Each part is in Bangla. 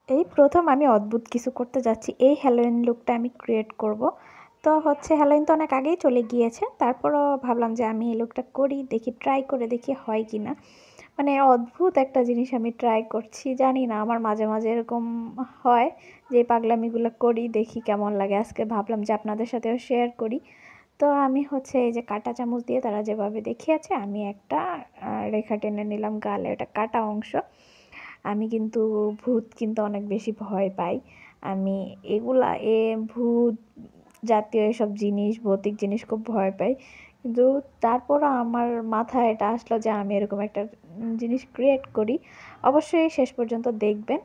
এই প্রথম আমি অদ্ভুত কিছু করতে যাচ্ছি। এই হ্যালোইন লুকটা আমি ক্রিয়েট করব। তো হচ্ছে হ্যালোইন তো অনেক আগেই চলে গিয়েছে, তারপরও ভাবলাম যে আমি এই লুকটা করি, দেখি ট্রাই করে দেখি হয় কি না। মানে অদ্ভুত একটা জিনিস আমি ট্রাই করছি, জানি না আমার মাঝে মাঝে এরকম হয় যে পাগলামিগুলো করি, দেখি কেমন লাগে। আজকে ভাবলাম যে আপনাদের সাথেও শেয়ার করি। তো আমি হচ্ছে এই যে কাঁটা চামচ দিয়ে তারা যেভাবে দেখিয়েছে আমি একটা রেখা টেনে নিলাম গালে, এটা কাটা অংশ। আমি কিন্তু ভূত কিন্তু অনেক বেশি ভয় পাই। আমি এগুলা ভূত জাতীয় এসব জিনিস, ভৌতিক জিনিস খুব ভয় পাই। কিন্তু তারপরও আমার মাথায় এটা আসলো যে আমি এরকম একটা জিনিস ক্রিয়েট করি। অবশ্যই শেষ পর্যন্ত দেখবেন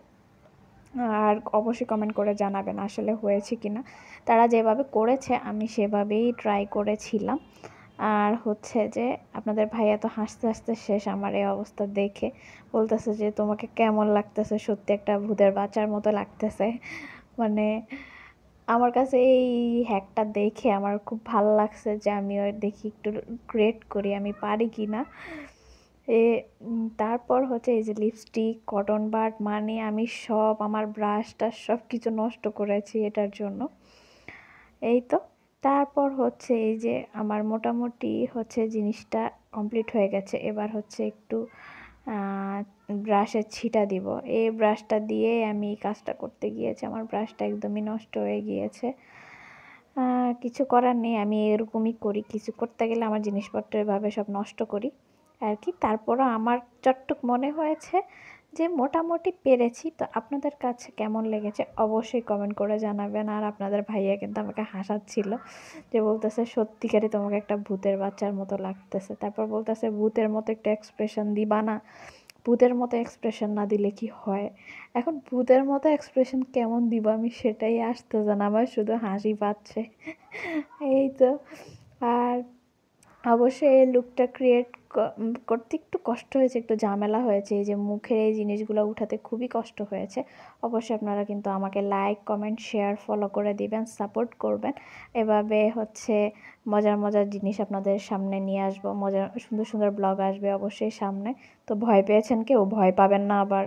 আর অবশ্যই কমেন্ট করে জানাবেন আসলে হয়েছে কিনা। তারা যেভাবে করেছে আমি সেভাবেই ট্রাই করেছিলাম। আর হচ্ছে যে আপনাদের ভাইয়া তো হাসতে হাসতে শেষ আমার এই অবস্থা দেখে। বলতেছে যে তোমাকে কেমন লাগতেছে, সত্যি একটা ভূতের বাচ্চার মতো লাগতেছে। মানে আমার কাছে এই হ্যাকটা দেখে আমার খুব ভালো লাগছে যে আমিও দেখি একটু ক্রিয়েট করি আমি পারি কি না। এ তারপর হচ্ছে এই যে লিপস্টিক, কটন বাড মানে আমি সব আমার ব্রাশটা সব কিছু নষ্ট করেছি এটার জন্য। এই তো তারপর হচ্ছে এই যে আমার মোটামুটি হচ্ছে জিনিসটা কমপ্লিট হয়ে গেছে। এবার হচ্ছে একটু ব্রাশের ছিটা দিব। এই ব্রাশটা দিয়ে আমি এই কাজটা করতে গিয়েছি, আমার ব্রাশটা একদমই নষ্ট হয়ে গিয়েছে। কিছু করার নেই, আমি এরকমই করি, কিছু করতে গেলে আমার জিনিসপত্র এভাবে সব নষ্ট করি আর কি। তারপরও আমার যতটুক মনে হয়েছে যে মোটামুটি পেরেছি। তো আপনাদের কাছে কেমন লেগেছে অবশ্যই কমেন্ট করে জানাবেন। আর আপনাদের ভাইয়া কিন্তু আমাকে হাসাচ্ছিল, যে বলতেছে সত্যিকারই তোমাকে একটা ভূতের বাচ্চার মতো লাগতেছে। তারপর বলতেছে ভূতের মতো একটা এক্সপ্রেশন দিবা না? ভূতের মতো এক্সপ্রেশন না দিলে কি হয়? এখন ভূতের মতো এক্সপ্রেশন কেমন দিব আমি সেটাই আসতেছে না, আমার শুধু হাসি পাচ্ছে। এই তো। আর অবশ্যই এই লুকটা ক্রিয়েট করতে একটু কষ্ট হয়েছে, একটু ঝামেলা হয়েছে। এই যে মুখের এই জিনিসগুলো উঠাতে খুবই কষ্ট হয়েছে। অবশ্যই আপনারা কিন্তু আমাকে লাইক, কমেন্ট, শেয়ার, ফলো করে দিবেন, সাপোর্ট করবেন। এভাবে হচ্ছে মজার মজার জিনিস আপনাদের সামনে নিয়ে আসবো, মজার সুন্দর সুন্দর ব্লগ আসবে অবশ্যই সামনে। তো ভয় পেয়েছেন কেউ? ভয় পাবেন না আবার।